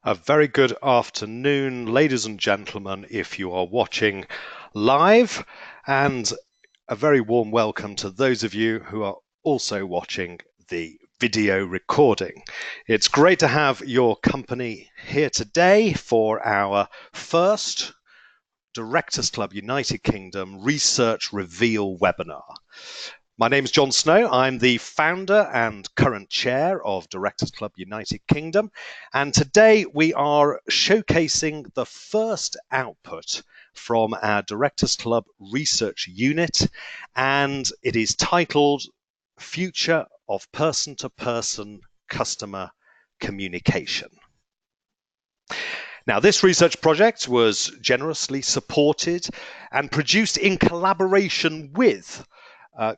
A very good afternoon, ladies and gentlemen, if you are watching live, and a very warm welcome to those of you who are also watching the video recording. It's great to have your company here today for our first Directors Club United Kingdom Research Reveal webinar. My name is John Snow. I'm the founder and current chair of Directors Club United Kingdom. And today we are showcasing the first output from our Directors Club research unit. And it is titled Future of Person-to-Person Customer Communication. Now, this research project was generously supported and produced in collaboration with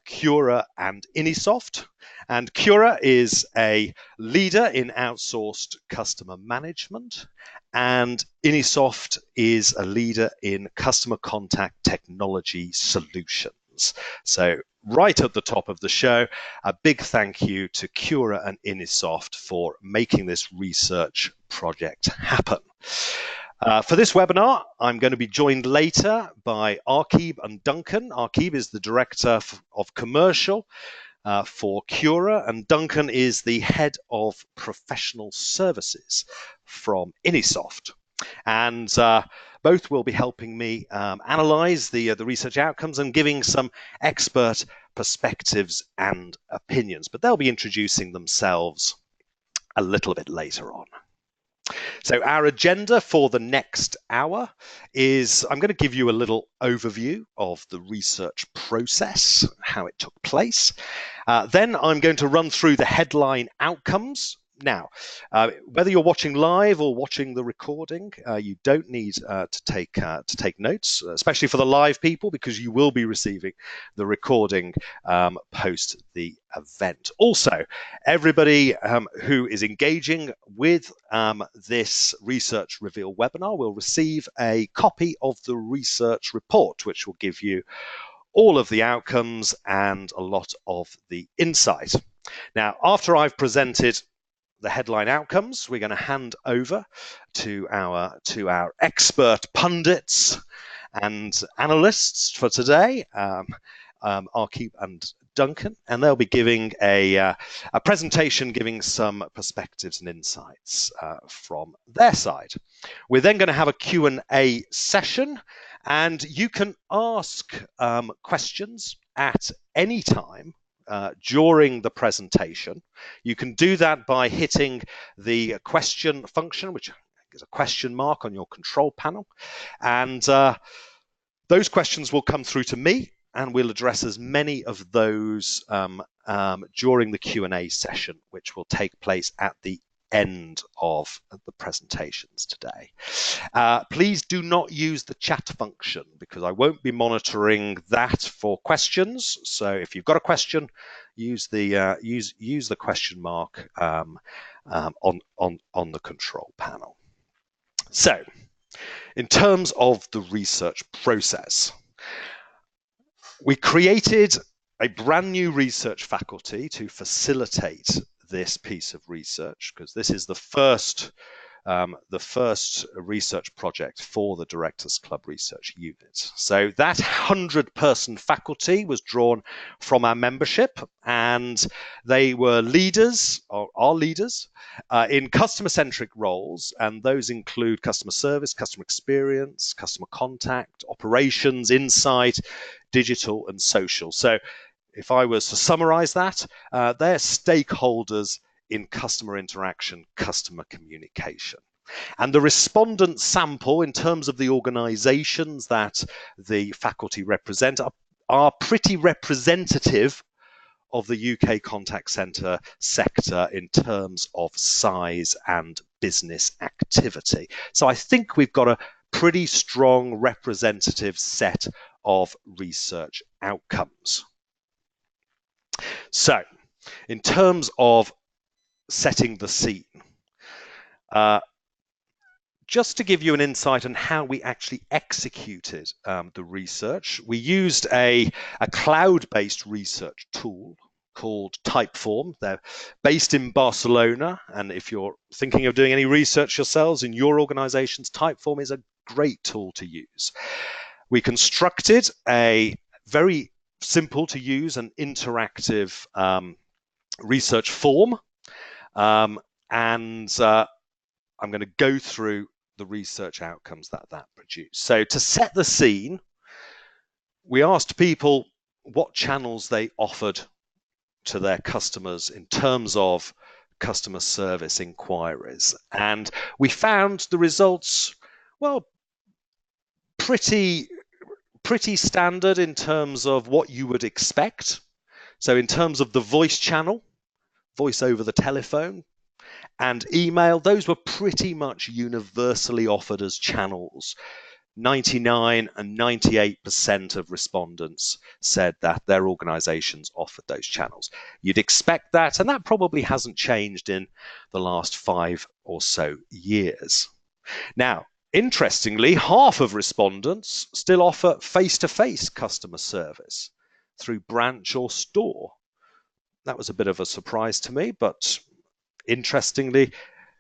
Kura and Inisoft. And Kura is a leader in outsourced customer management, and Inisoft is a leader in customer contact technology solutions. So right at the top of the show, a big thank you to Kura and Inisoft for making this research project happen. For this webinar, I'm going to be joined later by Arqib and Duncan. Arqib is the Director of Commercial for Kura, and Duncan is the Head of Professional Services from Inisoft. And both will be helping me analyze the research outcomes and giving some expert perspectives and opinions. But they'll be introducing themselves a little bit later on. So our agenda for the next hour is I'm going to give you a little overview of the research process, how it took place. Then I'm going to run through the headline outcomes. Now, whether you're watching live or watching the recording, you don't need to take notes, especially for the live people, because you will be receiving the recording post the event. Also, everybody who is engaging with this research reveal webinar will receive a copy of the research report, which will give you all of the outcomes and a lot of the insight. Now, after I've presented the headline outcomes, we're going to hand over to our expert pundits and analysts for today, Arqib and Duncan, and they'll be giving a presentation giving some perspectives and insights from their side. We're then going to have a Q&A session, and you can ask questions at any time during the presentation. You can do that by hitting the question function, which is a question mark on your control panel. And those questions will come through to me, and we'll address as many of those during the Q&A session, which will take place at the end of the presentations today. Please do not use the chat function, because I won't be monitoring that for questions. So if you've got a question, use the question mark on the control panel. So, in terms of the research process, we created a brand new research faculty to facilitate this piece of research, because this is the first research project for the Directors Club Research Unit. So that 100-person faculty was drawn from our membership, and they were leaders, or are leaders, in customer-centric roles, and those include customer service, customer experience, customer contact, operations, insight, digital, and social. So if I was to summarize that, they're stakeholders in customer interaction, customer communication. And the respondent sample, in terms of the organizations that the faculty represent, are pretty representative of the UK contact center sector in terms of size and business activity. So I think we've got a pretty strong representative set of research outcomes. So, in terms of setting the scene, just to give you an insight on how we actually executed the research, we used a cloud-based research tool called Typeform. They're based in Barcelona, and if you're thinking of doing any research yourselves in your organizations, Typeform is a great tool to use. We constructed a very simple to use and interactive research form, and I'm going to go through the research outcomes that produced. So to set the scene, we asked people what channels they offered to their customers in terms of customer service inquiries. And we found the results, well, pretty standard in terms of what you would expect. So in terms of the voice channel, voice over the telephone, and email, those were pretty much universally offered as channels. 99 and 98% of respondents said that their organizations offered those channels. You'd expect that, and that probably hasn't changed in the last 5 or so years. Now, interestingly, half of respondents still offer face-to-face customer service through branch or store. That was a bit of a surprise to me, but interestingly,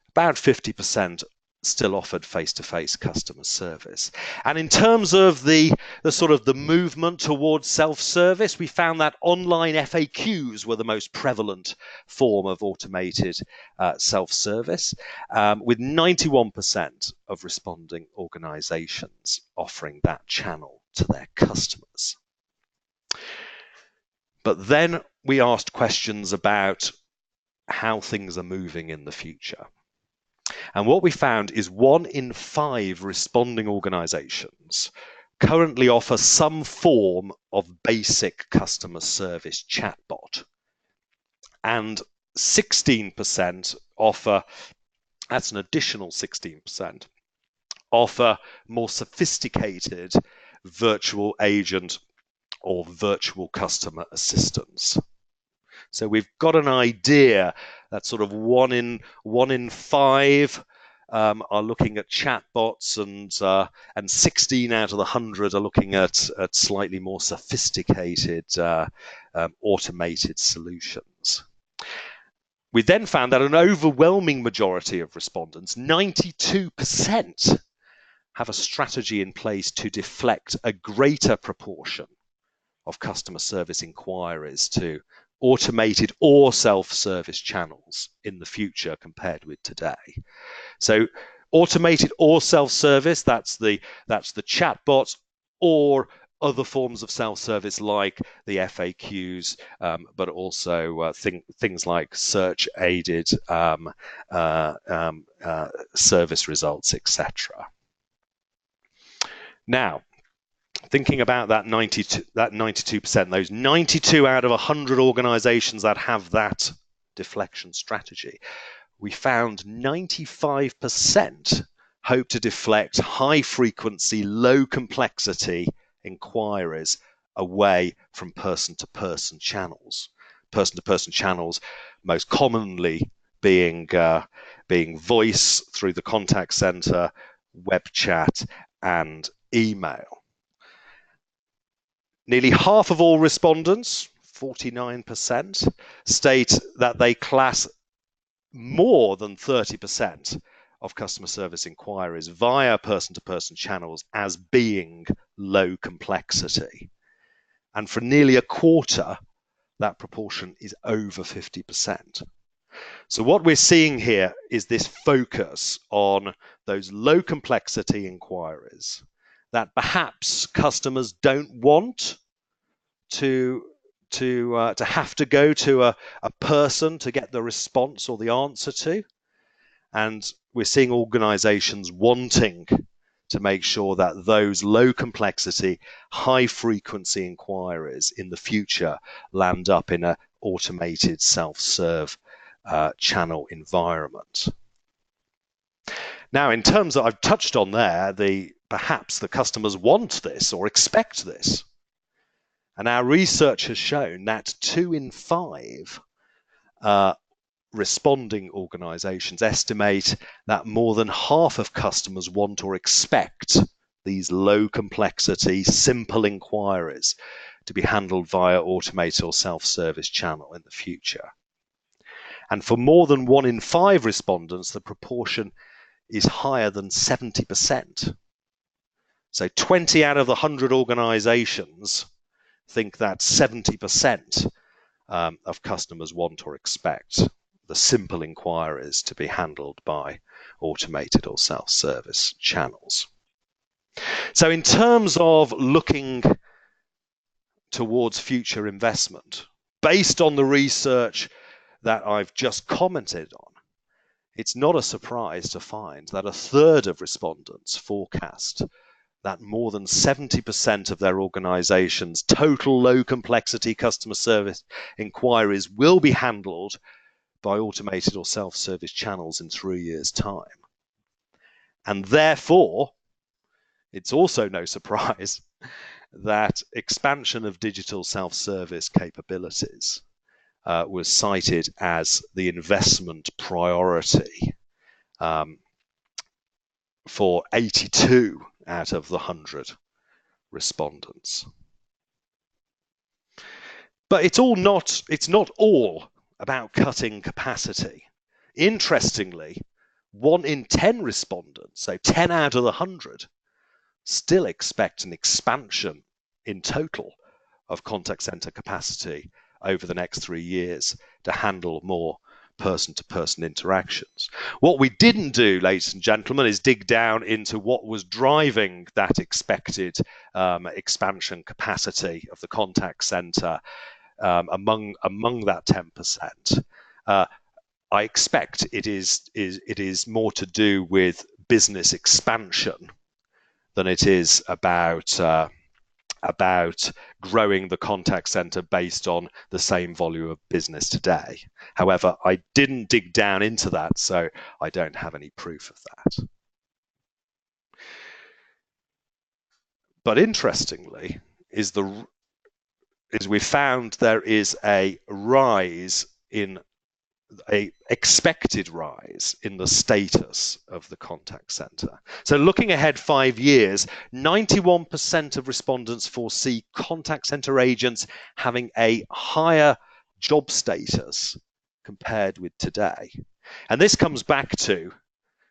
about 50% still offered face-to-face customer service. And in terms of the sort of the movement towards self-service, we found that online FAQs were the most prevalent form of automated self-service, with 91% of responding organizations offering that channel to their customers. But then we asked questions about how things are moving in the future. And what we found is 1 in 5 responding organizations currently offer some form of basic customer service chatbot. And 16% offer, that's an additional 16%, offer more sophisticated virtual agent or virtual customer assistants. So we've got an idea that sort of 1 in 5 are looking at chatbots, and 16 out of the 100 are looking at slightly more sophisticated automated solutions. We then found that an overwhelming majority of respondents, 92%, have a strategy in place to deflect a greater proportion of customer service inquiries to automated or self-service channels in the future compared with today. So automated or self-service, that's the chatbots or other forms of self-service like the FAQs, but also things like search-aided service results, etc. Now, thinking about that 92%, those 92 out of 100 organizations that have that deflection strategy, we found 95% hope to deflect high frequency, low complexity inquiries away from person-to-person channels. Person-to-person channels most commonly being voice through the contact center, web chat, and email. Nearly half of all respondents, 49%, state that they class more than 30% of customer service inquiries via person-to-person channels as being low complexity. And for nearly a quarter, that proportion is over 50%. So what we're seeing here is this focus on those low complexity inquiries that perhaps customers don't want to have to go to a person to get the response or the answer to. And we're seeing organizations wanting to make sure that those low complexity, high frequency inquiries in the future land up in an automated self-serve channel environment. Now, in terms of, I've touched on there, perhaps the customers want this or expect this. And our research has shown that 2 in 5 responding organizations estimate that more than half of customers want or expect these low complexity, simple inquiries to be handled via automated or self-service channel in the future. And for more than 1 in 5 respondents, the proportion is higher than 70%. So 20 out of the 100 organizations think that 70% of customers want or expect the simple inquiries to be handled by automated or self-service channels. So in terms of looking towards future investment, based on the research that I've just commented on, it's not a surprise to find that 1/3 of respondents forecast that more than 70% of their organization's total low complexity customer service inquiries will be handled by automated or self-service channels in 3 years' time. And therefore, it's also no surprise that expansion of digital self-service capabilities was cited as the investment priority for 82 out of the 100 respondents. But it's not all about cutting capacity. Interestingly, 1 in 10 respondents, so 10 out of the 100, still expect an expansion in total of contact center capacity over the next 3 years to handle more person-to-person interactions. What we didn't do, ladies and gentlemen, is dig down into what was driving that expected expansion capacity of the contact center among that 10%. I expect it is more to do with business expansion than it is about growing the contact center based on the same volume of business today. However, I didn't dig down into that, so I don't have any proof of that. But interestingly, is we found there is a expected rise in the status of the contact center. So looking ahead 5 years, 91% of respondents foresee contact center agents having a higher job status compared with today. And this comes back to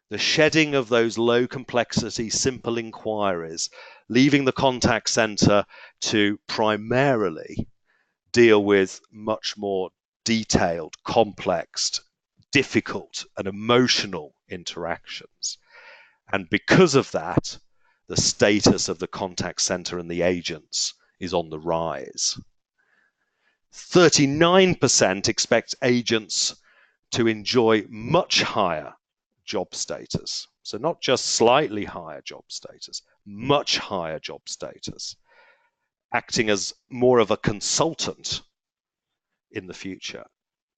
the shedding of those low complexity, simple inquiries, leaving the contact center to primarily deal with much more detailed, complex, difficult, and emotional interactions. And because of that, the status of the contact center and the agents is on the rise. 39% expect agents to enjoy much higher job status. So not just slightly higher job status, much higher job status, acting as more of a consultant in the future.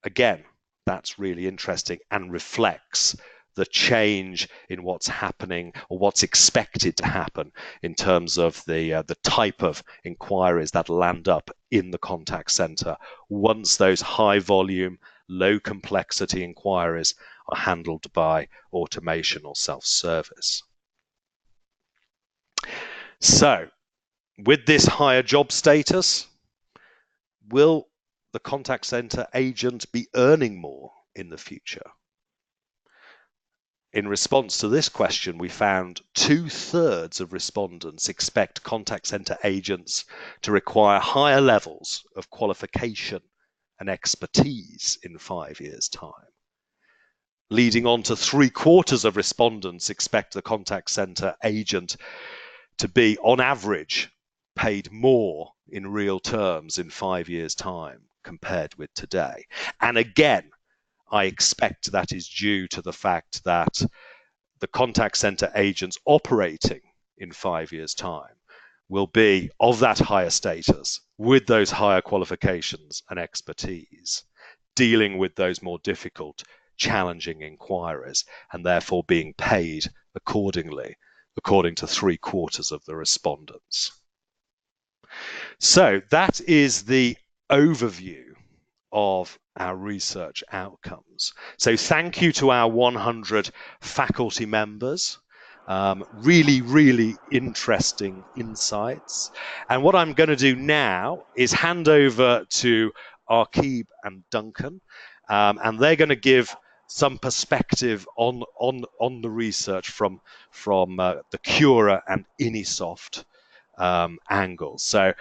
Again, that's really interesting and reflects the change in what's happening or what's expected to happen in terms of the type of inquiries that land up in the contact center once those high volume, low complexity inquiries are handled by automation or self-service. So, with this higher job status, will the contact center agent be earning more in the future? In response to this question, we found 2/3 of respondents expect contact center agents to require higher levels of qualification and expertise in 5 years' time. Leading on to 3/4 of respondents expect the contact center agent to be, on average, paid more in real terms in 5 years' time compared with today. And again, I expect that is due to the fact that the contact center agents operating in 5 years' time will be of that higher status with those higher qualifications and expertise, dealing with those more difficult, challenging inquiries, and therefore being paid accordingly, according to 3/4 of the respondents. So that is the overview of our research outcomes. So thank you to our 100 faculty members. Really interesting insights. And what I'm going to do now is hand over to Arkeeb and Duncan, and they're going to give some perspective on the research from the Kura and Inisoft angle. So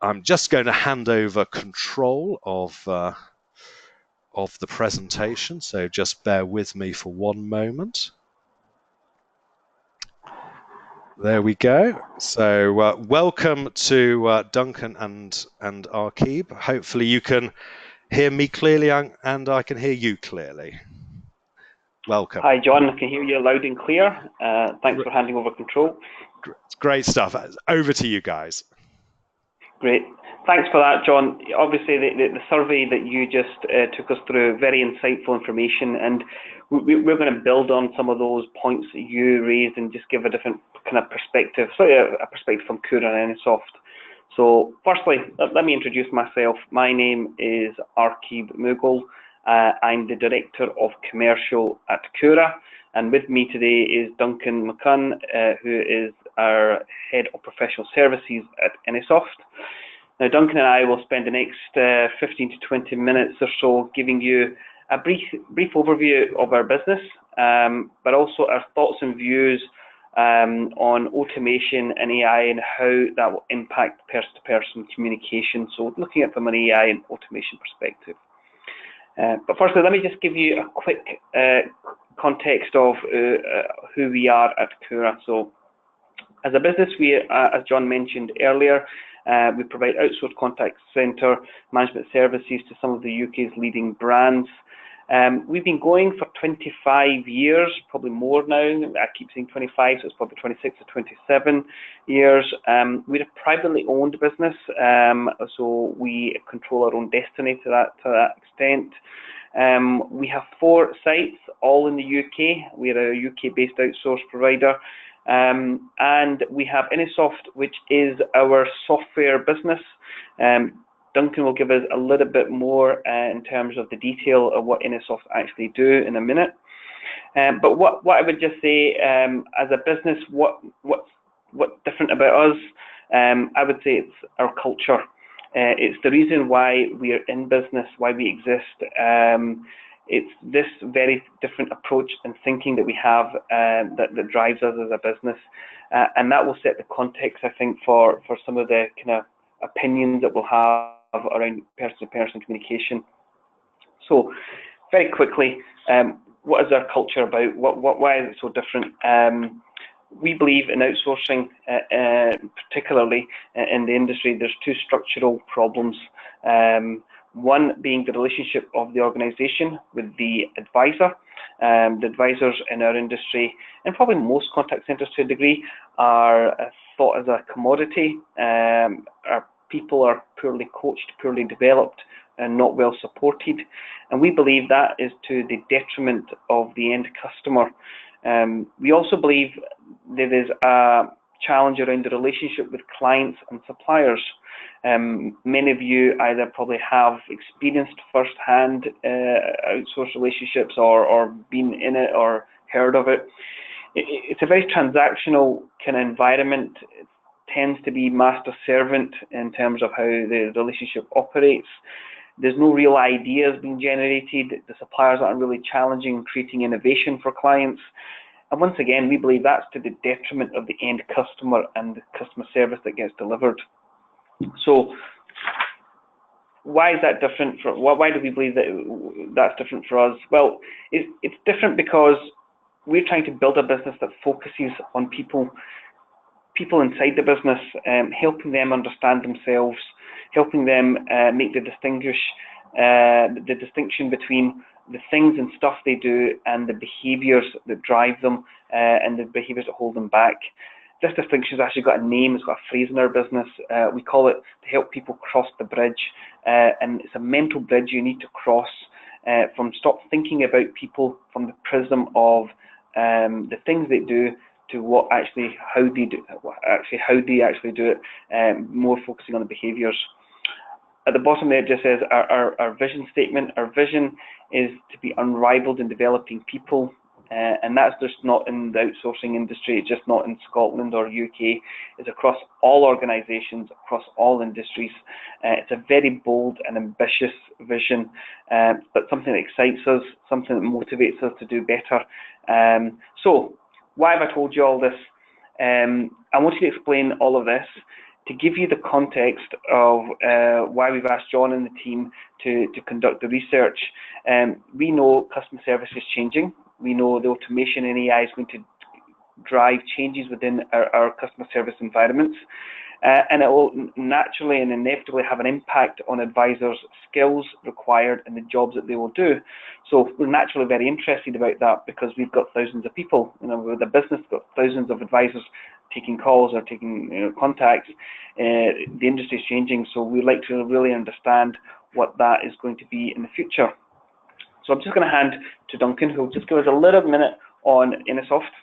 I'm just going to hand over control of the presentation. So just bear with me for one moment. There we go. So welcome to Duncan and Arkeeb. Hopefully you can hear me clearly and I can hear you clearly. Welcome. Hi John, I can hear you loud and clear. Thanks for handing over control. Great stuff. Over to you guys. Great. Thanks for that, John. Obviously, the survey that you just took us through, very insightful information, and we're going to build on some of those points that you raised and just give a different kind of perspective, a perspective from Kura and Inisoft. So, firstly, let me introduce myself. My name is Arkeeb Mughal. I'm the Director of Commercial at Kura, and with me today is Duncan Xrq, who is our Head of Professional Services at Inisoft. Now, Duncan and I will spend the next 15 to 20 minutes or so giving you a brief overview of our business, but also our thoughts and views on automation and AI and how that will impact person-to-person communication. So looking at it from an AI and automation perspective. But firstly, let me just give you a quick context of who we are at Kura. So as a business, we, as John mentioned earlier, we provide outsourced contact center management services to some of the UK's leading brands. We've been going for 25 years, probably more now. I keep saying 25, so it's probably 26 or 27 years. We're a privately owned business, so we control our own destiny to that extent. We have 4 sites, all in the UK. We're a UK-based outsource provider. And we have Inisoft, which is our software business. Duncan will give us a little bit more in terms of the detail of what Inisoft actually do in a minute. But what I would just say, as a business, what's different about us? I would say it's our culture. It's the reason why we are in business, why we exist. It's this very different approach and thinking that we have that drives us as a business, and that will set the context, I think, for some of the kind of opinions that we'll have around person-to-person communication. So, very quickly, what is our culture about? Why is it so different? We believe in outsourcing, particularly in the industry. There's 2 structural problems. One being the relationship of the organisation with the advisor. The advisors in our industry, and probably most contact centres to a degree, are thought as a commodity. Our people are poorly coached, poorly developed, and not well supported. And we believe that is to the detriment of the end customer. We also believe there is a challenge around the relationship with clients and suppliers. Many of you either probably have experienced first-hand outsourced relationships or been in it or heard of it. It's a very transactional kind of environment. It tends to be master-servant in terms of how the relationship operates. There's no real ideas being generated. The suppliers aren't really challenging and creating innovation for clients. And once again, we believe that's to the detriment of the end customer and the customer service that gets delivered. So why is that different? Why do we believe that that's different for us? Well, it's different because we're trying to build a business that focuses on people inside the business, helping them understand themselves, helping them make the distinction between the things and stuff they do and the behaviours that drive them and the behaviours that hold them back. This distinction has actually got a name, it's got a phrase in our business. We call it to help people cross the bridge. And it's a mental bridge you need to cross from stop thinking about people from the prism of the things they do to how they actually do it, more focusing on the behaviours. At the bottom there it just says our vision statement. Our vision is to be unrivaled in developing people, and that's just not in the outsourcing industry, it's just not in Scotland or UK, it's across all organisations, across all industries. It's a very bold and ambitious vision, but something that excites us, something that motivates us to do better. So, why have I told you all this? I want to explain all of this to give you the context of why we've asked John and the team to conduct the research. We know customer service is changing. We know the automation in AI is going to drive changes within our customer service environments. And it will naturally and inevitably have an impact on advisors' skills required and the jobs that they will do. So we're naturally very interested about that because we've got thousands of people, with a business, got thousands of advisors taking calls or taking contacts. The industry is changing, so we'd like to really understand what that is going to be in the future. So I'm just going to hand to Duncan, who will just give us a little minute on Inisoft.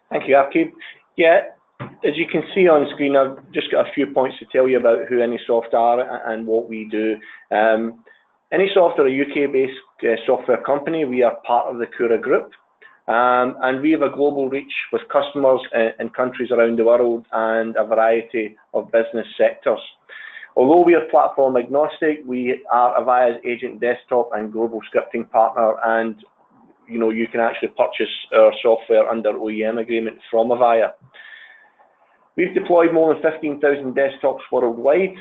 Thank you, Xrq. Yeah, as you can see on screen, I've just got a few points to tell you about who Inisoft are and what we do. Inisoft are a UK-based software company. We are part of the Kura group, and we have a global reach with customers in countries around the world and a variety of business sectors. Although we are platform agnostic, we are Avaya's agent desktop and global scripting partner, and you can actually purchase our software under OEM agreements from Avaya. We've deployed more than 15,000 desktops worldwide,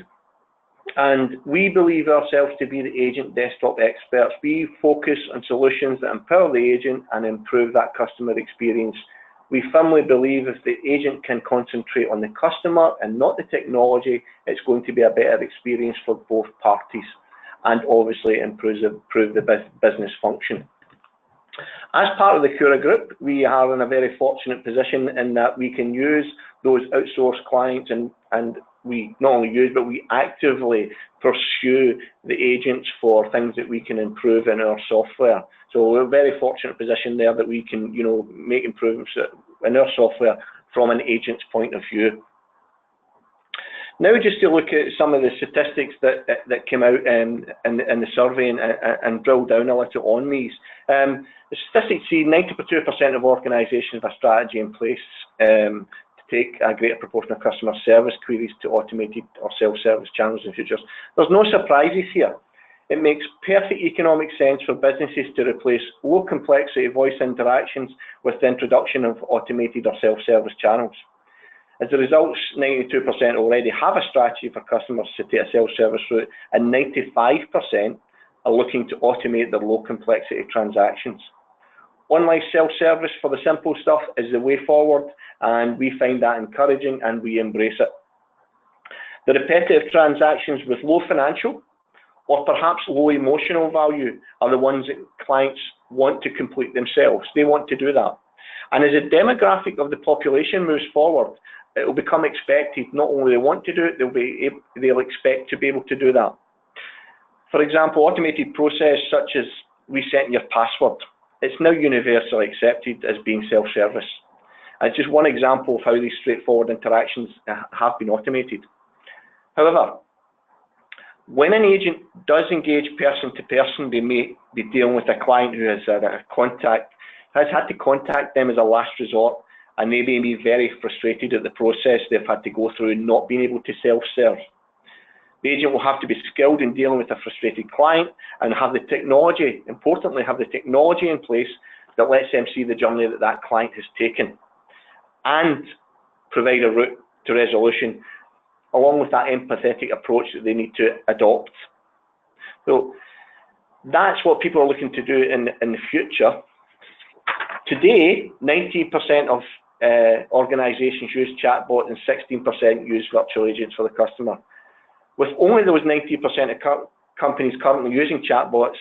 and we believe ourselves to be the agent desktop experts. We focus on solutions that empower the agent and improve that customer experience. We firmly believe if the agent can concentrate on the customer and not the technology, it's going to be a better experience for both parties and obviously improve the business function. As part of the Kura group, we are in a very fortunate position in that we can use those outsourced clients and we not only use, but we actively pursue the agents for things that we can improve in our software. So we're in a very fortunate position there that we can, make improvements in our software from an agent's point of view. Now, just to look at some of the statistics that came out in the survey and drill down a little on these. The statistics see 92% of organisations have a strategy in place to take a greater proportion of customer service queries to automated or self-service channels in the future. There's no surprises here. It makes perfect economic sense for businesses to replace low complexity voice interactions with the introduction of automated or self-service channels. As a result, 92% already have a strategy for customers to take a self-service route, and 95% are looking to automate their low complexity transactions. Online self-service for the simple stuff is the way forward, and we find that encouraging and we embrace it. The repetitive transactions with low financial or perhaps low emotional value are the ones that clients want to complete themselves. They want to do that. And as the demographic of the population moves forward, it will become expected. Not only they want to do it, they'll expect to be able to do that. For example, automated process such as resetting your password. It's now universally accepted as being self-service. And it's just one example of how these straightforward interactions have been automated. However, when an agent does engage person to person, they may be dealing with a client who has had to contact them as a last resort, and they may be very frustrated at the process they've had to go through not being able to self-serve. The agent will have to be skilled in dealing with a frustrated client and have the technology, importantly, have the technology in place that lets them see the journey that that client has taken and provide a route to resolution along with that empathetic approach that they need to adopt. So that's what people are looking to do in the future. Today, 90% of organizations use chatbot and 16% use virtual agents for the customer. With only those 90% of companies currently using chatbots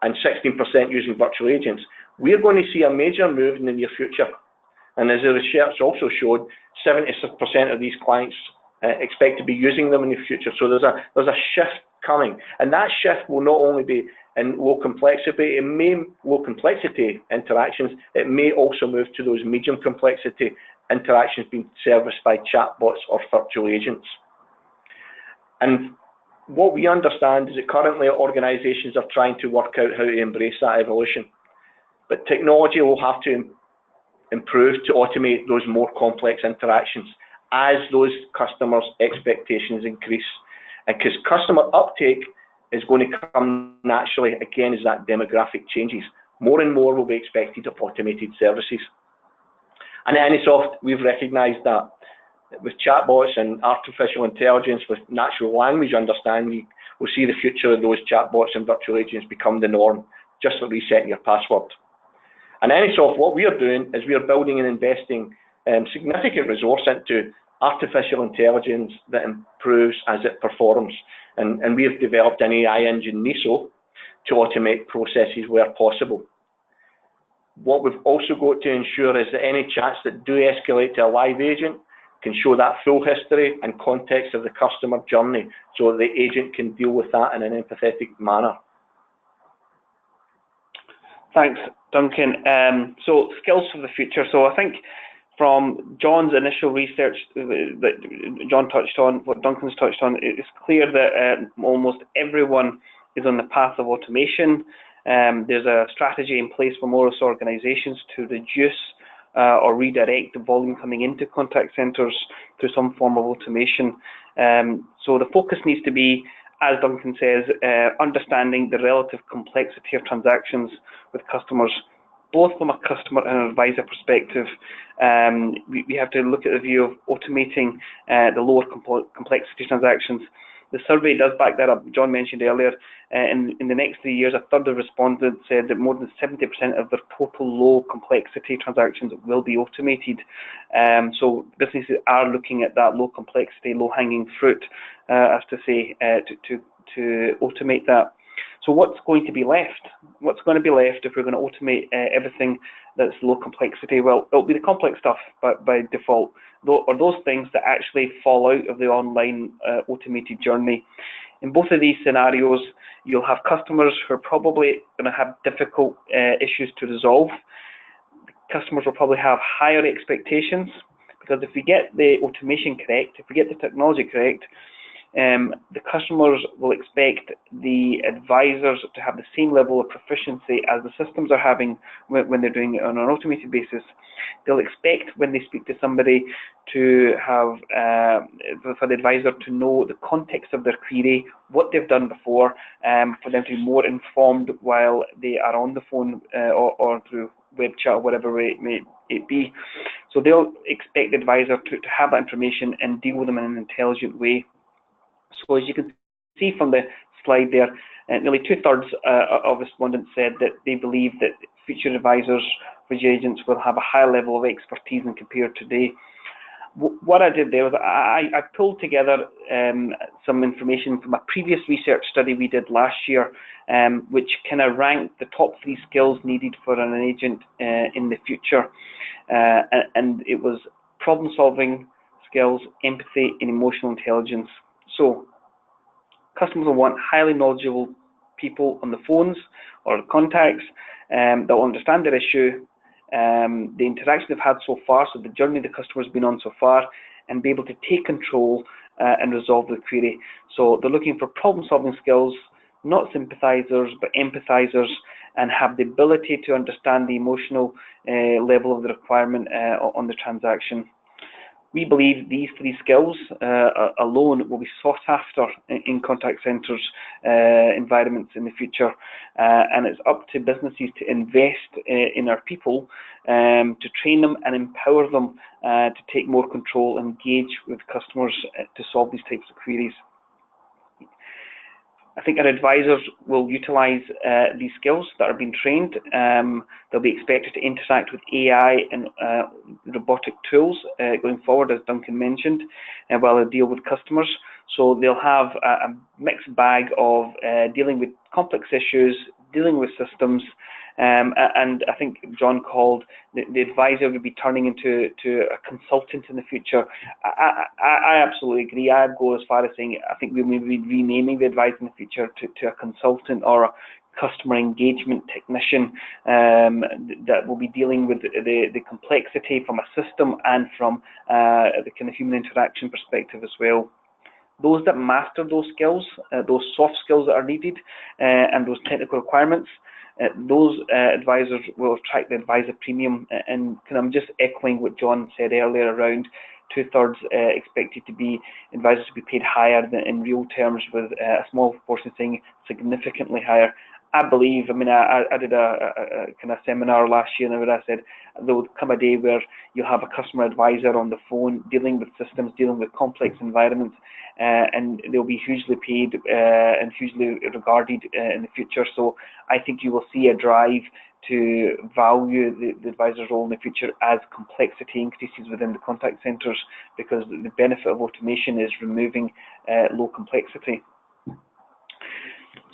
and 16% using virtual agents, we're going to see a major move in the near future. And as the research also showed, 70% of these clients expect to be using them in the future. So there's a shift coming, and that shift will not only be in low complexity interactions, it may also move to those medium complexity interactions being serviced by chatbots or virtual agents. And what we understand is that currently organizations are trying to work out how to embrace that evolution. but technology will have to improve to automate those more complex interactions as those customers' expectations increase. And because customer uptake is going to come naturally, again, as that demographic changes. More and more will be expected of automated services. And at Inisoft, we've recognised that with chatbots and artificial intelligence, with natural language understanding, we'll see the future of those chatbots and virtual agents become the norm, just like resetting your password. And Inisoft, what we are doing is we are building and investing significant resource into artificial intelligence that improves as it performs. And we have developed an AI engine, NISO, to automate processes where possible. What we've also got to ensure is that any chats that do escalate to a live agent can show that full history and context of the customer journey so the agent can deal with that in an empathetic manner. Thanks, Duncan. So skills for the future. So I think from John's initial research that John touched on, what Duncan's touched on, it's clear that almost everyone is on the path of automation. There's a strategy in place for most organizations to reduce or redirect the volume coming into contact centers through some form of automation. So the focus needs to be, as Duncan says, understanding the relative complexity of transactions with customers, both from a customer and an advisor perspective. We have to look at the view of automating the lower complexity transactions. The survey does back that up. John mentioned earlier, in the next 3 years, a third of respondents said that more than 70% of their total low complexity transactions will be automated. So businesses are looking at that low complexity, low hanging fruit, as to say, to automate that. So what's going to be left? What's going to be left if we're going to automate everything that's low complexity? Well, it'll be the complex stuff by default, or those things that actually fall out of the online automated journey. In both of these scenarios, you'll have customers who are probably going to have difficult issues to resolve. Customers will probably have higher expectations, because if we get the automation correct, if we get the technology correct, the customers will expect the advisors to have the same level of proficiency as the systems are having when they're doing it on an automated basis. They'll expect when they speak to somebody to have, for the advisor to know the context of their query, what they've done before, for them to be more informed while they are on the phone or through web chat or whatever it may be. So they'll expect the advisor to have that information and deal with them in an intelligent way. So as you can see from the slide there, nearly 2/3 of respondents said that they believe that future advisors, future agents, will have a higher level of expertise than compared to today. What I did there was I pulled together some information from a previous research study we did last year, which kind of ranked the top 3 skills needed for an agent in the future. And it was problem-solving skills, empathy, and emotional intelligence. So customers will want highly knowledgeable people on the phones or the contacts that will understand their issue, the interaction they've had so far, so the journey the customer's been on so far, and be able to take control and resolve the query. So they're looking for problem-solving skills, not sympathizers, but empathizers, and have the ability to understand the emotional level of the requirement on the transaction. We believe these 3 skills alone will be sought after in contact centres environments in the future, and it's up to businesses to invest in our people, to train them and empower them to take more control and engage with customers to solve these types of queries. I think our advisors will utilise these skills that are being trained. They'll be expected to interact with AI and robotic tools going forward, as Duncan mentioned, while they deal with customers. So they'll have a mixed bag of dealing with complex issues, dealing with systems, and I think John called the advisor would be turning into a consultant in the future. I absolutely agree. I'd go as far as saying I think we may be renaming the advisor in the future to a consultant or a customer engagement technician that will be dealing with the complexity from a system and from the kind of human interaction perspective as well. Those that master those skills, those soft skills that are needed, and those technical requirements, those advisors will attract the advisor premium. And I'm just echoing what John said earlier around 2/3 expected to be advisors to be paid higher than in real terms, with a small portion saying significantly higher. I believe, I mean, I did a kind of seminar last year, and I said there would come a day where you'll have a customer advisor on the phone dealing with systems, dealing with complex environments, and they'll be hugely paid and hugely regarded in the future. So I think you will see a drive to value the advisor's role in the future as complexity increases within the contact centres, because the benefit of automation is removing low complexity.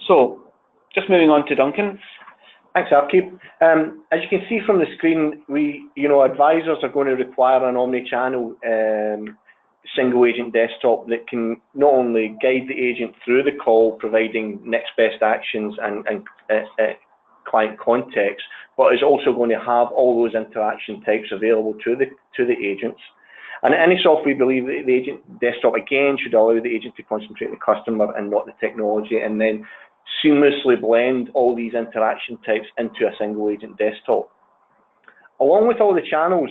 So, just moving on to Duncan. Thanks, Xrq. As you can see from the screen, advisors are going to require an omni-channel single agent desktop that can not only guide the agent through the call, providing next best actions and client context, but is also going to have all those interaction types available to the agents. And at Inisoft, we believe that the agent desktop again should allow the agent to concentrate on the customer and not the technology, and then seamlessly blend all these interaction types into a single agent desktop. Along with all the channels,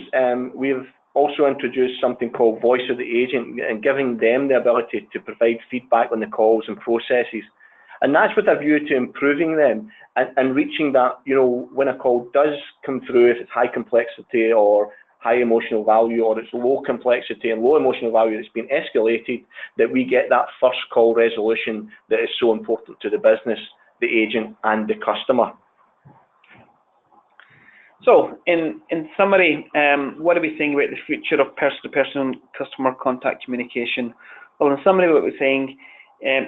we've also introduced something called Voice of the Agent, and giving them the ability to provide feedback on the calls and processes. And that's with a view to improving them and reaching that, when a call does come through, if it's high complexity or high emotional value, or it's low complexity and low emotional value that's been escalated, that we get that first call resolution that is so important to the business, the agent, and the customer. So, in summary, what are we saying about the future of person-to-person customer contact communication? Well, in summary, what we're saying,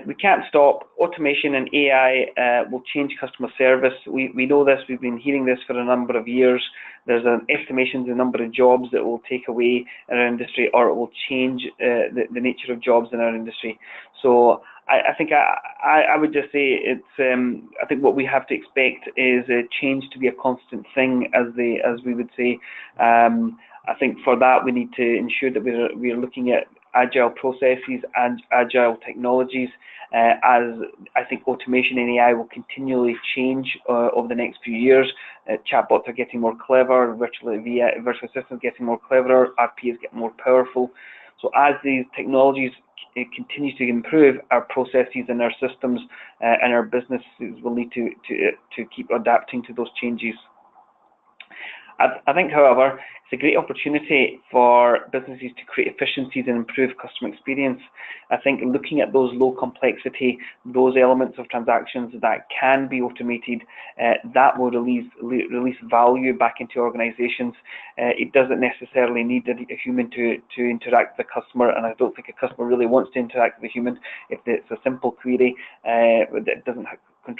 we can't stop. Automation and AI will change customer service. We know this. We've been hearing this for a number of years. There's an estimation of the number of jobs that will take away in our industry, or it will change the nature of jobs in our industry. So I think I would just say it's. I think what we have to expect is a change to be a constant thing, as we would say. I think for that we need to ensure that we're looking at agile processes and agile technologies, as I think automation and AI will continually change over the next few years. Chatbots are getting more clever, virtual assistants are getting more clever, RP is getting more powerful. So as these technologies continue to improve, our processes and our systems and our businesses will need to keep adapting to those changes. I think, however, it's a great opportunity for businesses to create efficiencies and improve customer experience. I think looking at those low complexity, those elements of transactions that can be automated, that will release value back into organizations. It doesn't necessarily need a human to interact with the customer, and I don't think a customer really wants to interact with a human if it's a simple query that doesn't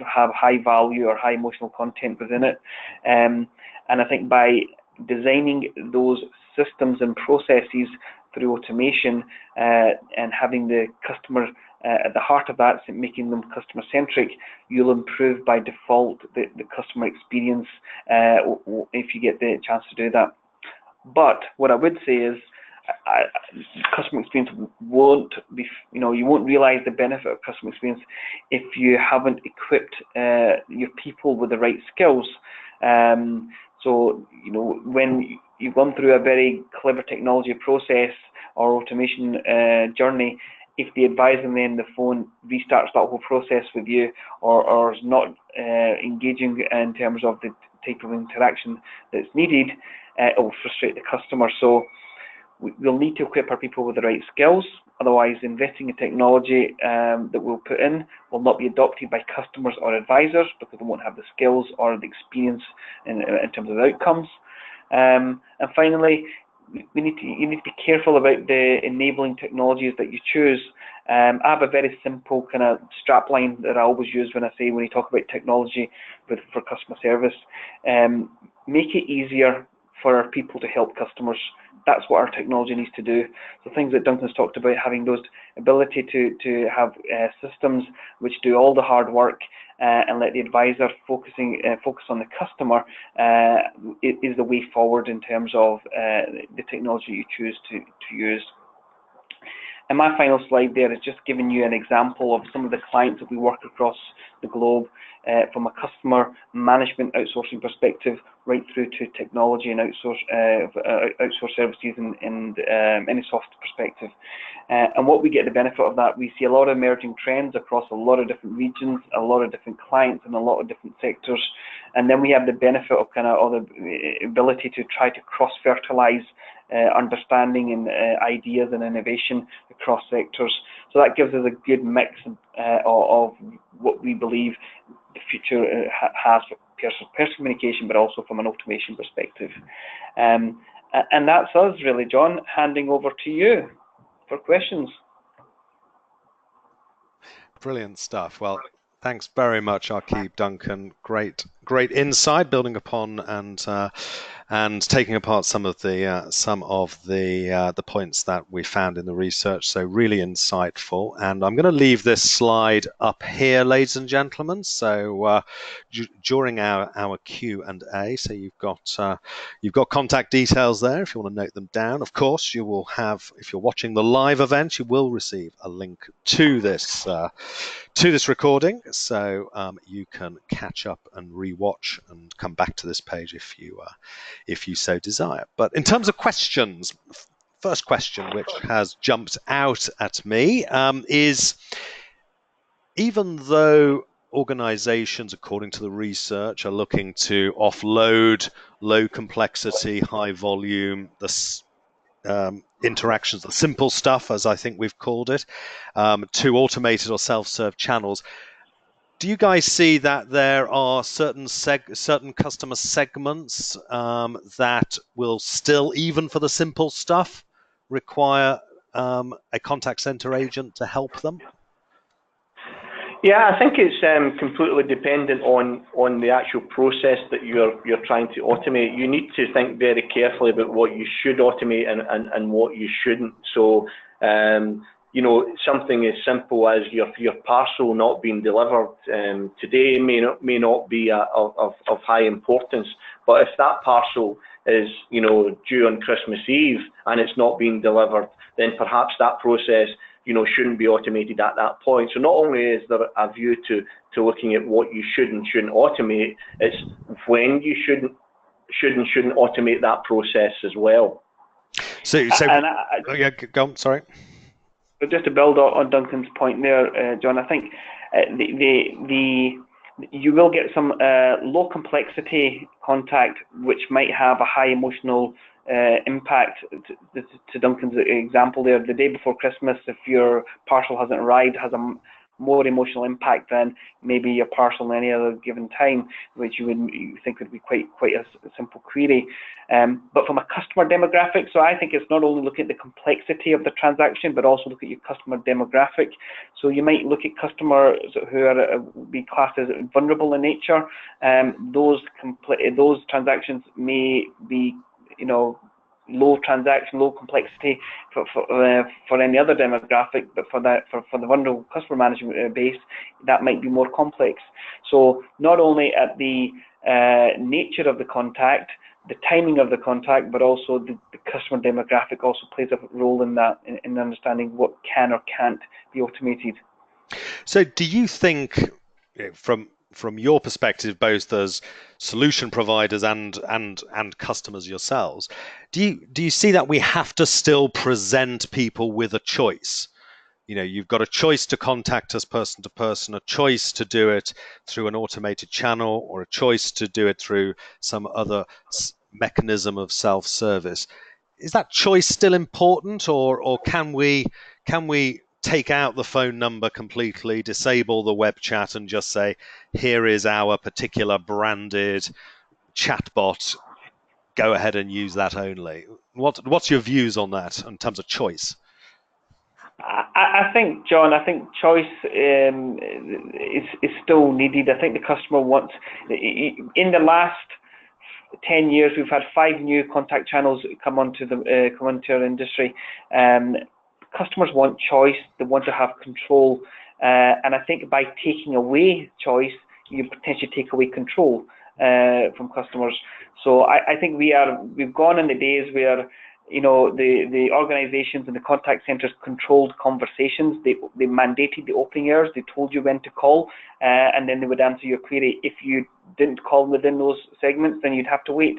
have high value or high emotional content within it. And I think by designing those systems and processes through automation and having the customer at the heart of that, making them customer-centric, you'll improve by default the customer experience if you get the chance to do that. But what I would say is, customer experience won't be, you won't realize the benefit of customer experience if you haven't equipped your people with the right skills. So, when you've gone through a very clever technology process or automation journey, if the advisor then the phone restarts that whole process with you, or is not engaging in terms of the type of interaction that's needed, it will frustrate the customer. So we'll need to equip our people with the right skills. Otherwise, investing in technology that we'll put in will not be adopted by customers or advisors, because they won't have the skills or the experience in terms of outcomes. And finally, you need to be careful about the enabling technologies that you choose. I have a very simple kind of strapline that I always use when you talk about technology for customer service. Make it easier for our people to help customers. That's what our technology needs to do. So things that Duncan's talked about, having those ability to have systems which do all the hard work and let the advisor focus on the customer is the way forward in terms of the technology you choose to use. And my final slide there is just giving you an example of some of the clients that we work across the globe, from a customer management outsourcing perspective right through to technology and outsource services and Inisoft perspective. And what we get the benefit of that, we see a lot of emerging trends across a lot of different regions, a lot of different clients and a lot of different sectors. And then we have the benefit of kind of all the ability to try to cross-fertilize understanding and ideas and innovation across sectors. So that gives us a good mix of what we believe the future has for person communication, but also from an automation perspective. And that's us really, John. Handing over to you for questions. Brilliant stuff. Well, thanks very much, Xrq, Duncan. Great insight, building upon and taking apart some of the points that we found in the research. So really insightful. And I'm going to leave this slide up here, ladies and gentlemen. So during our Q&A, so you've got contact details there if you want to note them down. Of course, you will have, if you're watching the live event, you will receive a link to this recording, so you can catch up and rewatch and come back to this page if you so desire. But in terms of questions, first question which has jumped out at me is, even though organizations, according to the research, are looking to offload low complexity, high volume, interactions, the simple stuff, as I think we've called it, to automated or self-serve channels, do you guys see that there are certain customer segments that will still, even for the simple stuff, require a contact center agent to help them? Yeah, I think it's completely dependent on the actual process that you're trying to automate. You need to think very carefully about what you should automate and what you shouldn't. So, you know, something as simple as your parcel not being delivered today may not be of high importance. But if that parcel is, you know, due on Christmas Eve and it's not being delivered, then perhaps that process, you know, shouldn't be automated at that point. So not only is there a view to looking at what you should and shouldn't automate, it's when you should and shouldn't automate that process as well. So yeah, go on, sorry. But just to build on Duncan's point there, John, I think you will get some low complexity contact which might have a high emotional impact. To Duncan's example there, the day before Christmas, if your parcel hasn't arrived, has a more emotional impact than maybe your parcel in any other given time, which you think would be quite a simple query. But from a customer demographic, so I think it's not only looking at the complexity of the transaction, but also look at your customer demographic. So you might look at customers who are be classed as vulnerable in nature. Those transactions may be, you know, low complexity for any other demographic, but for the vulnerable customer management base, that might be more complex. So not only at the nature of the contact, the timing of the contact, but also the customer demographic also plays a role in that, in understanding what can or can't be automated. So do you think, from your perspective, both as solution providers and customers yourselves, do you see that we have to still present people with a choice? You know, you've got a choice to contact us person to person, a choice to do it through an automated channel, or a choice to do it through some other mechanism of self-service. Is that choice still important, or can we take out the phone number completely, disable the web chat, and just say, here is our particular branded chatbot, go ahead and use that only? What's your views on that in terms of choice? I think, John, choice is still needed. I think the customer wants, in the last 10 years, we've had 5 new contact channels come into our industry. Customers want choice, they want to have control, and I think by taking away choice, you potentially take away control from customers. So I think we've gone in the days where you know, the organizations and the contact centers controlled conversations. They mandated the opening hours. They told you when to call, and then they would answer your query. If you didn't call within those segments, then you'd have to wait.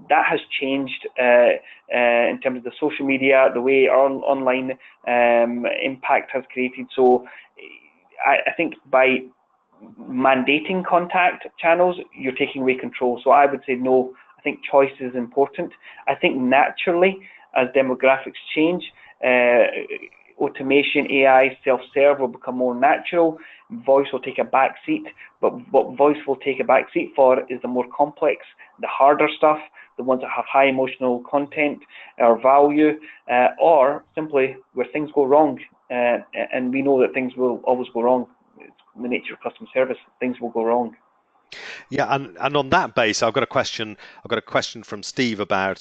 That has changed in terms of the social media, the way our online impact has created. So I think by mandating contact channels, you're taking away control. So I would say no. I think choice is important. I think naturally, as demographics change, automation, AI, self-serve will become more natural. Voice will take a back seat, but what voice will take a back seat for is the more complex, the harder stuff, the ones that have high emotional content or value, or simply where things go wrong. And we know that things will always go wrong. It's the nature of customer service. Things will go wrong. Yeah, and on that base, I've got a question. I've got a question from Steve about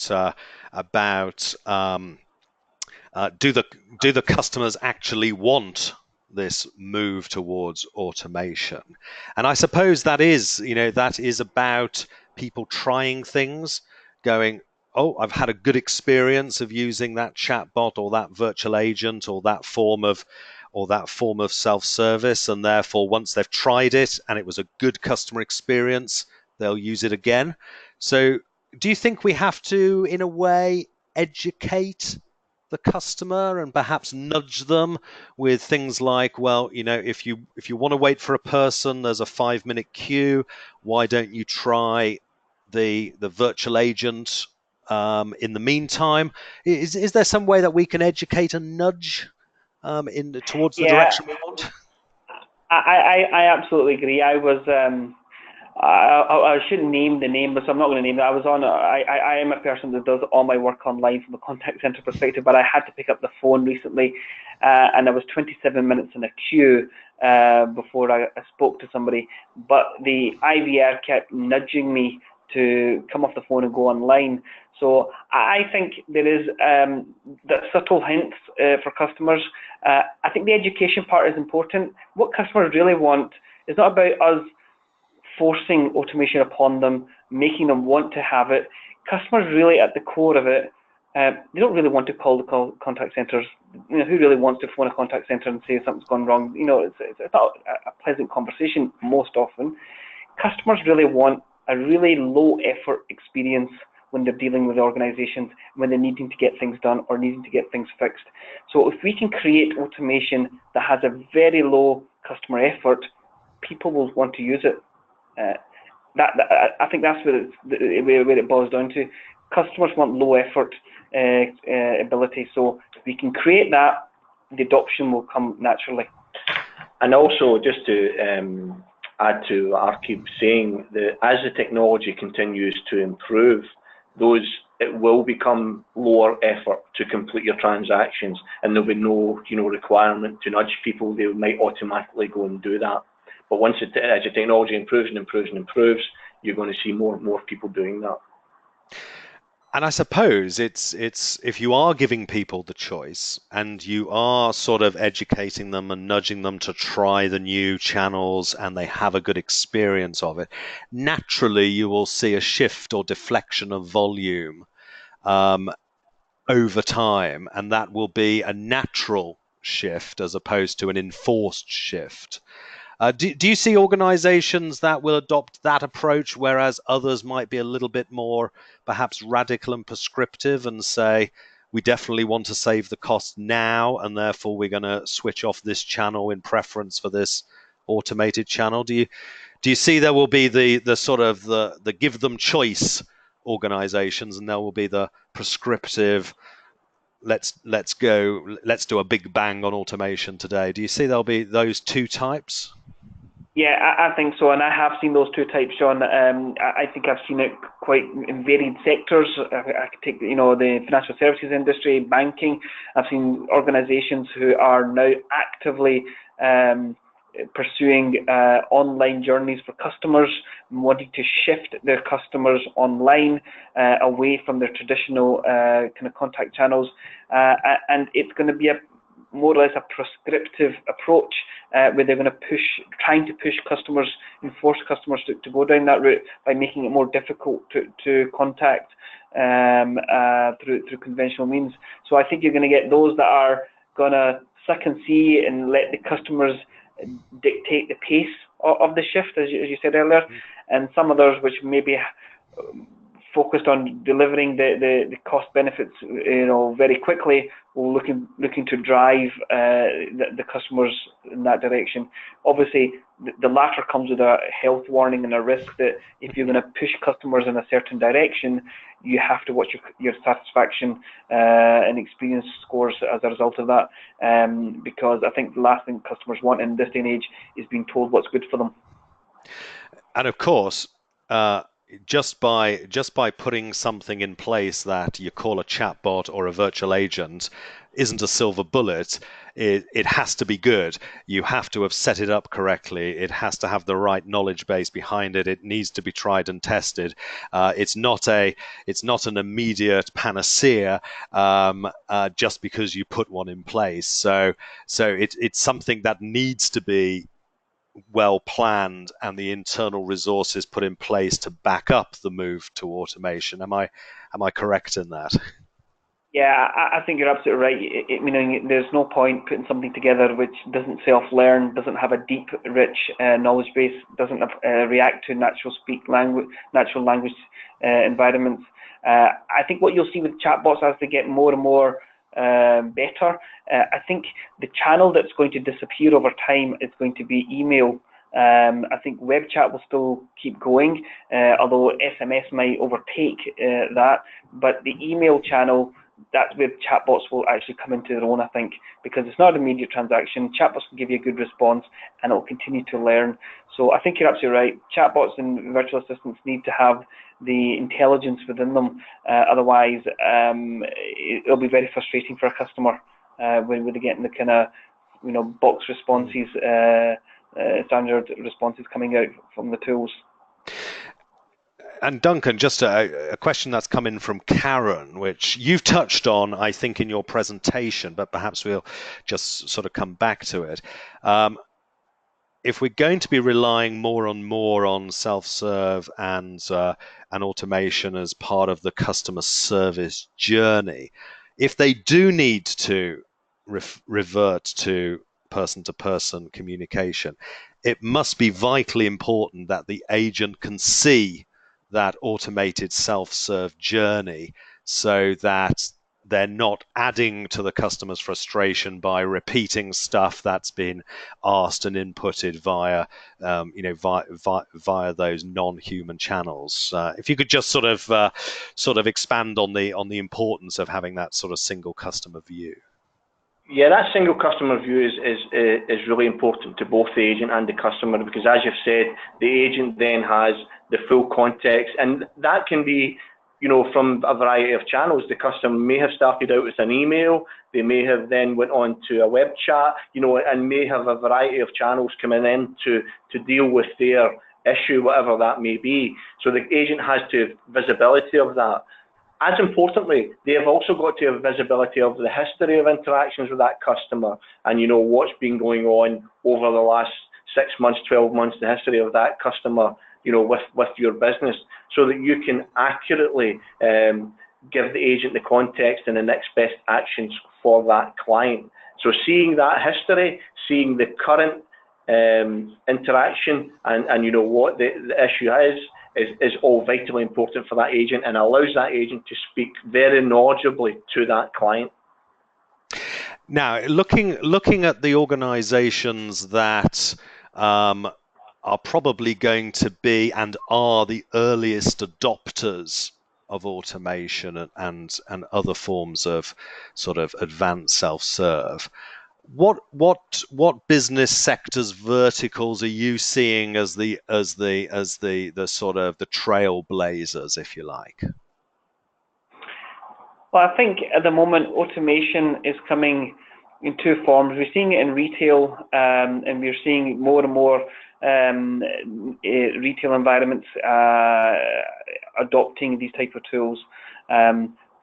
do the customers actually want this move towards automation? And I suppose that is about people trying things, going, oh, I've had a good experience of using that chatbot or that virtual agent or that form of self-service, and therefore once they've tried it and it was a good customer experience, they'll use it again. So do you think we have to, in a way, educate the customer and perhaps nudge them with things like, well, if you want to wait for a person, there's a 5-minute queue. Why don't you try the virtual agent in the meantime? Is there some way that we can educate and nudge towards the direction we want? I absolutely agree. I shouldn't name the name, so I'm not going to name it. I am a person that does all my work online from a contact center perspective, but I had to pick up the phone recently, and I was 27 minutes in a queue before I spoke to somebody. But the IVR kept nudging me to come off the phone and go online. So I think there is the subtle hints for customers. I think the education part is important. What customers really want is not about us forcing automation upon them, making them want to have it. Customers really, at the core of it, they don't really want to call the contact centers. Who really wants to phone a contact center and say something's gone wrong? It's not a pleasant conversation most often. Customers really want a really low effort experience when they're dealing with organizations, when they're needing to get things done or needing to get things fixed. So if we can create automation that has a very low customer effort, people will want to use it. I think that's where it boils down to. Customers want low effort ability. So if we can create that, the adoption will come naturally. And also, just to add to what Arkib's saying, as the technology continues to improve, it will become lower effort to complete your transactions, and there'll be no requirement to nudge people. They might automatically go and do that. But as the technology improves and improves and improves, you're going to see more and more people doing that. And I suppose it's if you are giving people the choice and you are sort of educating them and nudging them to try the new channels and they have a good experience of it, naturally you will see a shift or deflection of volume over time, and that will be a natural shift as opposed to an enforced shift. Do you see organizations that will adopt that approach, whereas others might be a little bit more perhaps radical and prescriptive and say, we definitely want to save the cost now, and therefore we're going to switch off this channel in preference for this automated channel? Do you see there will be the sort of the give them choice organizations, and there will be the prescriptive, let's do a big bang on automation today? Do you see there'll be those two types? Yeah, I think so, and I have seen those two types, John. I think I've seen it quite in varied sectors. I could take, the financial services industry, banking. I've seen organisations who are now actively pursuing online journeys for customers, wanting to shift their customers online, away from their traditional kind of contact channels, and it's going to be more or less a prescriptive approach, where they're going to trying to push customers and force customers to go down that route by making it more difficult to contact through conventional means. So I think you're going to get those that are going to suck and see and let the customers dictate the pace of the shift, as you said earlier, and some others which maybe focused on delivering the cost benefits, very quickly, or looking to drive the customers in that direction. Obviously, the latter comes with a health warning and a risk that if you're going to push customers in a certain direction, you have to watch your satisfaction and experience scores as a result of that, because I think the last thing customers want in this day and age is being told what's good for them. And of course, just by putting something in place that you call a chatbot or a virtual agent isn't a silver bullet. It has to be good. You have to have set it up correctly. It has to have the right knowledge base behind it. It needs to be tried and tested. It's not an immediate panacea just because you put one in place. So it's something that needs to be well planned and the internal resources put in place to back up the move to automation. Am I correct in that? Yeah, I think you're absolutely right. Meaning there's no point putting something together which doesn't self-learn, doesn't have a deep, rich knowledge base, doesn't react to natural language environments. I think what you'll see with chatbots as they get more and more better, I think the channel that's going to disappear over time is going to be email. I think web chat will still keep going, although SMS might overtake that. But the email channel, that's where chatbots will actually come into their own, I think, because it's not an immediate transaction. Chatbots can give you a good response, and it will continue to learn. So I think you're absolutely right. Chatbots and virtual assistants need to have the intelligence within them. Otherwise, it'll be very frustrating for a customer when they're getting the kind of box responses, standard responses coming out from the tools. And Duncan, just a question that's come in from Karen, which you've touched on, I think, in your presentation, but perhaps we'll just sort of come back to it. If we're going to be relying more and more on self-serve and automation as part of the customer service journey, if they do need to revert to person-to-person communication, it must be vitally important that the agent can see that automated self-serve journey so that they're not adding to the customer's frustration by repeating stuff that's been asked and inputted via those non-human channels. If you could just sort of expand on the importance of having that sort of single customer view. Yeah, that single customer view is really important to both the agent and the customer, because as you've said, the agent then has the full context, and that can be, from a variety of channels. The customer may have started out with an email, they may have then went on to a web chat, and may have a variety of channels coming in to deal with their issue, whatever that may be. So the agent has to have visibility of that. As importantly, they have also got to have visibility of the history of interactions with that customer, and what's been going on over the last 6 months, 12 months, the history of that customer, with your business, so that you can accurately give the agent the context and the next best actions for that client. So seeing that history, seeing the current interaction, and what the issue is all vitally important for that agent, and allows that agent to speak very knowledgeably to that client. Now, looking at the organizations that are probably going to be and are the earliest adopters of automation and other forms of sort of advanced self-serve, what business sectors, verticals are you seeing as the sort of the trailblazers, if you like? Well, I think at the moment automation is coming in two forms. We're seeing it in retail, and we're seeing more and more retail environments adopting these type of tools.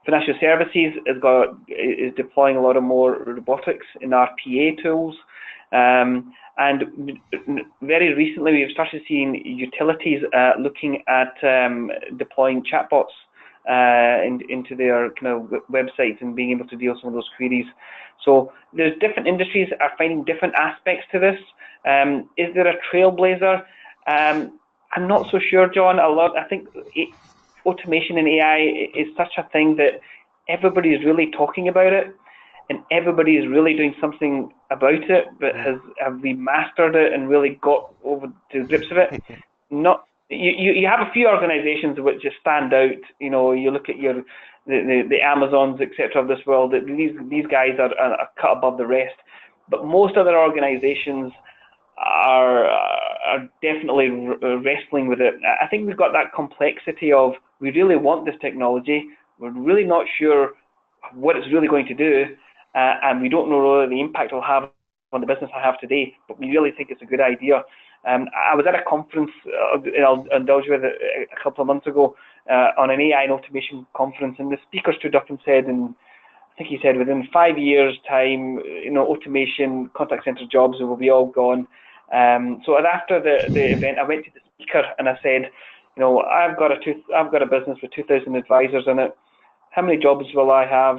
Financial services is deploying a lot of more robotics in RPA tools. And very recently, we've started seeing utilities looking at deploying chatbots into their kind of websites and being able to deal with some of those queries. So there's different industries are finding different aspects to this. Is there a trailblazer? I'm not so sure, John. I think automation and AI is such a thing that everybody is really talking about it, and everybody is really doing something about it, but have we mastered it and really got over to grips with it? Not. You have a few organizations which just stand out. You know, you look at the Amazons, etc. of this world. These guys are cut above the rest, but most other organizations are definitely wrestling with it. I think we've got that complexity of we really want this technology. We're really not sure what it's really going to do, and we don't know really the impact it'll have on the business I have today, but we really think it's a good idea. I was at a conference, I'll indulge with it, a couple of months ago on an AI and automation conference, and the speaker stood up and said, and I think he said within 5 years' time, you know, automation, contact center jobs will be all gone. So after the event, I went to the speaker and I said, you know, I've got a business with 2,000 advisors in it. How many jobs will I have?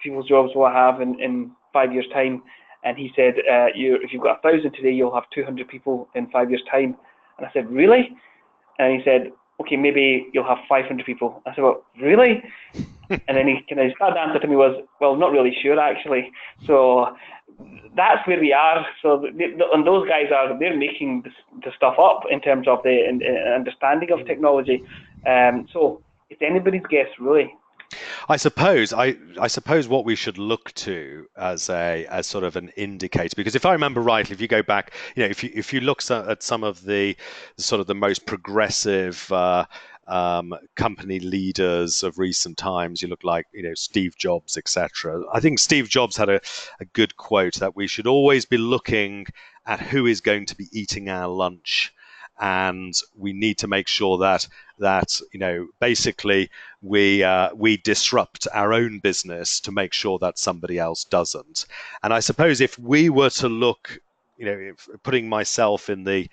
People's jobs will I have in 5 years' time? And he said, if you've got 1,000 today, you'll have 200 people in 5 years' time. And I said, really? And he said, okay, maybe you'll have 500 people. I said, well, really? And then his third answer to me was, well, not really sure, actually. So that's where we are. So, and those guys they're making the stuff up in terms of the understanding of technology. So it's anybody's guess, really. I suppose what we should look to as sort of an indicator, because if I remember rightly, if you go back, you know, if you look at some of the sort of the most progressive company leaders of recent times, you look like, you know, Steve Jobs, etc. I think Steve Jobs had a good quote that we should always be looking at who is going to be eating our lunch. And we need to make sure that you know, basically we disrupt our own business to make sure that somebody else doesn't. And I suppose if we were to look, you know, putting myself in the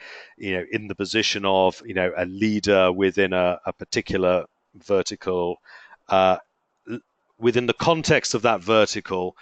position of, you know, a leader within a particular vertical, within the context of that vertical,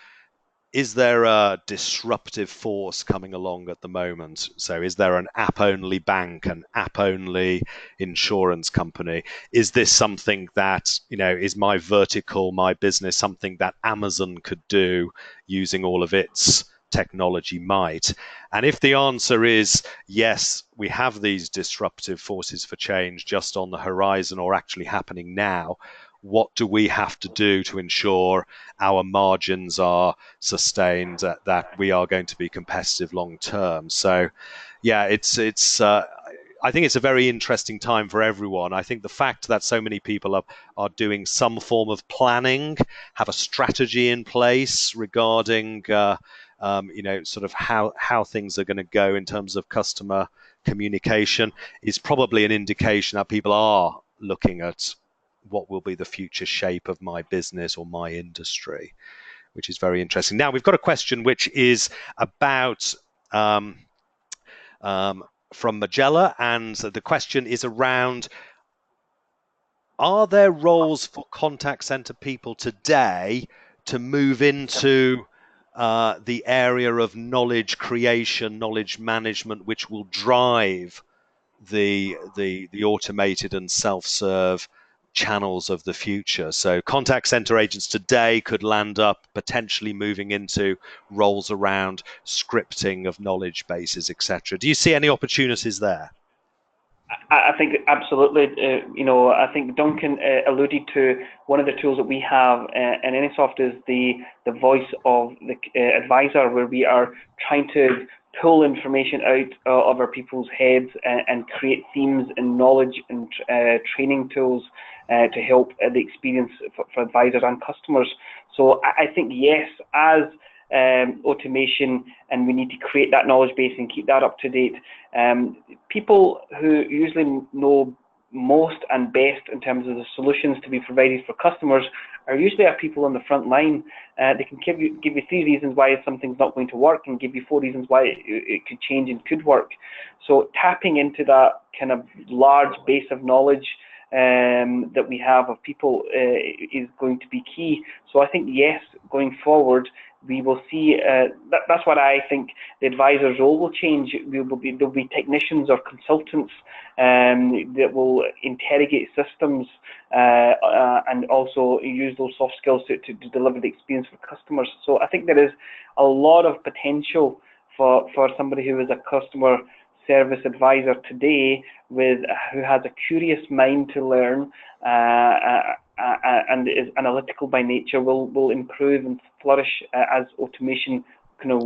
is there a disruptive force coming along at the moment? So is there an app-only bank, an app-only insurance company? Is this something that, you know, is my vertical, my business, something that Amazon could do using all of its technology might? And if the answer is yes, we have these disruptive forces for change just on the horizon or actually happening now, what do we have to do to ensure our margins are sustained, that we are going to be competitive long term? So, yeah, it's I think it's a very interesting time for everyone. I think the fact that so many people are doing some form of planning, have a strategy in place regarding you know, sort of how things are going to go in terms of customer communication is probably an indication that people are looking at what will be the future shape of my business or my industry, which is very interesting. Now, we've got a question which is about from Magella, and the question is around, are there roles for contact center people today to move into the area of knowledge creation, knowledge management, which will drive the automated and self-serve channels of the future? So contact center agents today could land up potentially moving into roles around scripting of knowledge bases, etc. Do you see any opportunities there? I think absolutely. You know, I think Duncan alluded to one of the tools that we have, and Inisoft is the voice of the advisor, where we are trying to pull information out of our people's heads and create themes and knowledge and training tools to help the experience for advisors and customers. So I think, yes, as automation, and we need to create that knowledge base and keep that up to date. People who usually know most and best in terms of the solutions to be provided for customers are usually our people on the front line. They can give you 3 reasons why something's not going to work and give you 4 reasons why it could change and could work. So tapping into that kind of large base of knowledge that we have of people is going to be key. So I think, yes, going forward, we will see, that's what I think the advisor's role will change. There'll be technicians or consultants that will interrogate systems and also use those soft skills to deliver the experience for customers. So I think there is a lot of potential for somebody who is a customer service advisor today who has a curious mind to learn and is analytical by nature will improve and flourish as automation kind of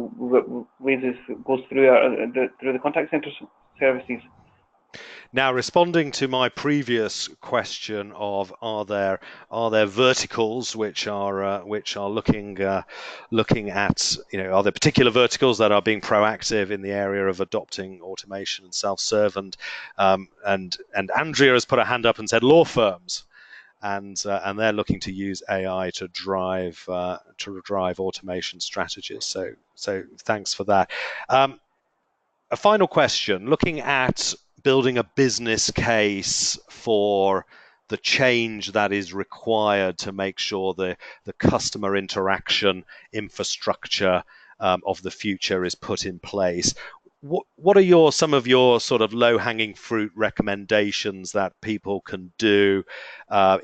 goes through the contact center services. Now, responding to my previous question of are there verticals which are looking at, are there particular verticals that are being proactive in the area of adopting automation and self-serve, and Andrea has put a hand up and said law firms, and they're looking to use AI to drive automation strategies. So thanks for that. A final question, looking at building a business case for the change that is required to make sure the customer interaction infrastructure of the future is put in place. What are some of your sort of low-hanging fruit recommendations that people can do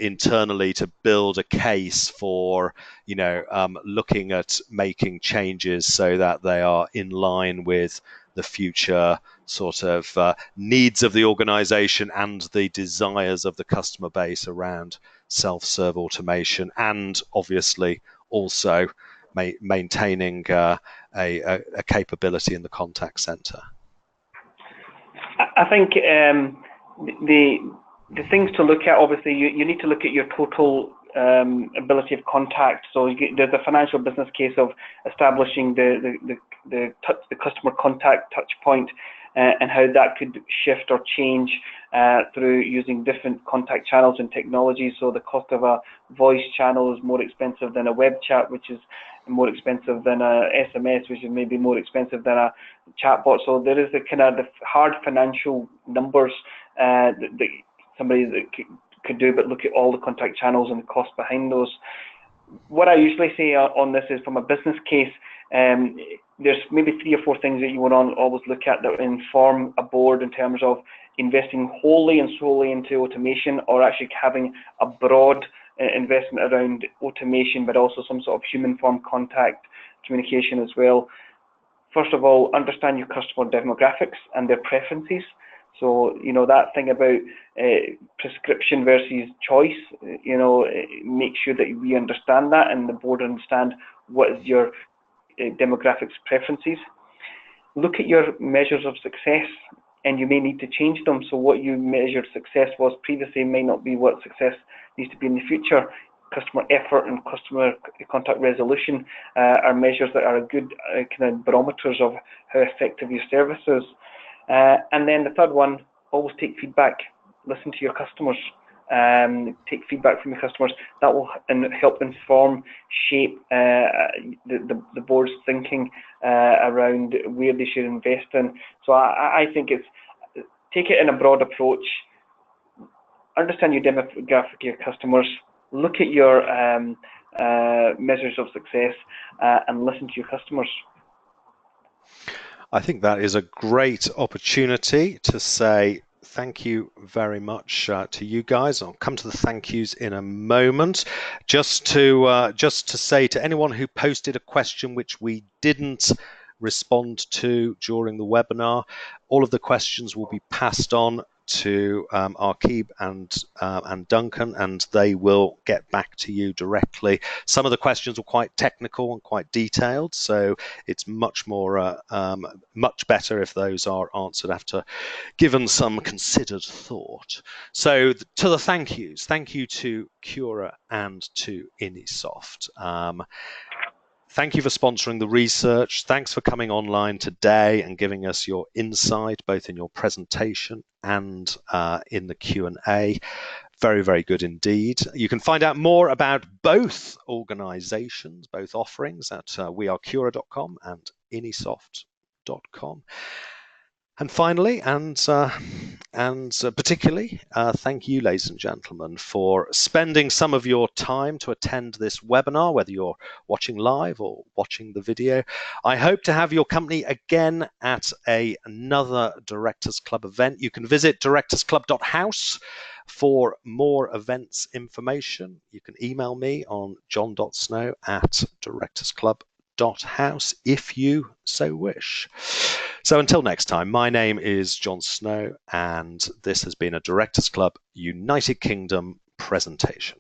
internally to build a case for, looking at making changes so that they are in line with the future sort of needs of the organization and the desires of the customer base around self-serve automation, and obviously also maintaining a capability in the contact center? I think the things to look at, obviously, you need to look at your total ability of contact. So there's a financial business case of establishing the customer contact touch point and how that could shift or change through using different contact channels and technologies. So the cost of a voice channel is more expensive than a web chat, which is more expensive than a SMS, which is maybe more expensive than a chatbot. So there is the hard financial numbers that somebody that could do, but look at all the contact channels and the cost behind those. What I usually say on this is, from a business case, there's maybe 3 or 4 things that you want to always look at that inform a board in terms of investing wholly and solely into automation, or actually having a broad investment around automation, but also some sort of human form contact communication as well. First of all, understand your customer demographics and their preferences. So, that thing about prescription versus choice, make sure that we understand that and the board understand what is your demographics preferences. Look at your measures of success, and you may need to change them. So what you measured success was previously may not be what success needs to be in the future. Customer effort and customer contact resolution are measures that are good kind of barometers of how effective your service is. And then the third one, always take feedback. Listen to your customers. Take feedback from your customers. That will help inform, shape the board's thinking around where they should invest in. So I think it's take it in a broad approach. Understand your demographic, your customers. Look at your measures of success and listen to your customers. I think that is a great opportunity to say thank you very much to you guys. I'll come to the thank yous in a moment. Just to say to anyone who posted a question which we didn't respond to during the webinar, all of the questions will be passed on to Arkeeb and Duncan, and they will get back to you directly. Some of the questions were quite technical and quite detailed, so it's much better if those are answered after given some considered thought. So to the thank yous, thank you to Kura and to Inisoft. Thank you for sponsoring the research. Thanks for coming online today and giving us your insight, both in your presentation and in the Q&A. Very, very good indeed. You can find out more about both organizations, both offerings at wearekura.com and inisoft.com. And finally, and particularly, thank you, ladies and gentlemen, for spending some of your time to attend this webinar, whether you're watching live or watching the video. I hope to have your company again at another Directors Club event. You can visit directorsclub.house for more events information. You can email me on john.snow@directorsclub.house if you so wish. So until next time, my name is John Snow, and this has been a Directors Club United Kingdom presentation.